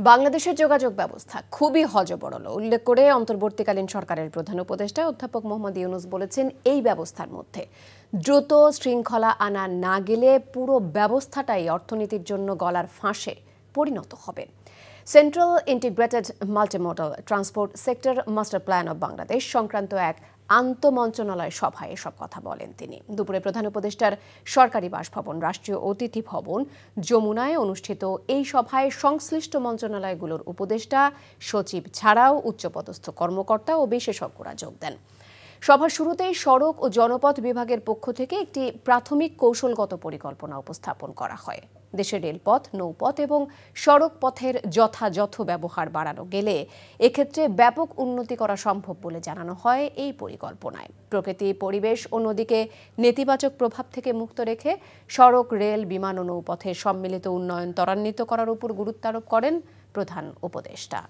বাংলাদেশের যোগাযোগ ব্যবস্থা খুবই হযবরল উল্লেখ করে অন্তর্বর্তীকালীন সরকারের প্রধান উপদেষ্টা অধ্যাপক মোহাম্মদ ইউনূস বলেছেন, এই ব্যবস্থার মধ্যে দ্রুত শৃঙ্খলা আনা না গেলে পুরো ব্যবস্থাটাই অর্থনীতির জন্য গলার ফাঁসে পরিণত হবে। Central integrated multimodal transport sector master plan of Bangladesh সংক্রান্ত এক আন্তঃমন্ত্রণালয় সভায় এসব কথা বলেন তিনি। দুপুরে প্রধান উপদেষ্টার সরকারি বাসভবন রাষ্ট্রীয় অতিথি ভবন যমুনায় অনুষ্ঠিত এই সভায় সংশ্লিষ্ট মন্ত্রণালয়গুলোর উপদেষ্টা, সচিব ছাড়াও উচ্চপদস্থ কর্মকর্তা ও বিশেষজ্ঞরা যোগ দেন। সভার শুরুতেই সড়ক ও জনপথ বিভাগের পক্ষ থেকে একটি প্রাথমিক কৌশলগত পরিকল্পনা উপস্থাপন করা হয়। দেশের রেলপথ, নৌপথ এবং সড়ক পথের যথাযথ ব্যবহার বাড়ানো গেলে এক্ষেত্রে ব্যাপক উন্নতি করা সম্ভব বলে জানানো হয় এই পরিকল্পনায়। প্রকৃতি, পরিবেশ ও নদীকে নেতিবাচক প্রভাব থেকে মুক্ত রেখে সড়ক, রেল, বিমান ও নৌপথের সম্মিলিত উন্নয়ন ত্বরান্বিত করার উপর গুরুত্ব আরোপ করেন প্রধান উপদেষ্টা।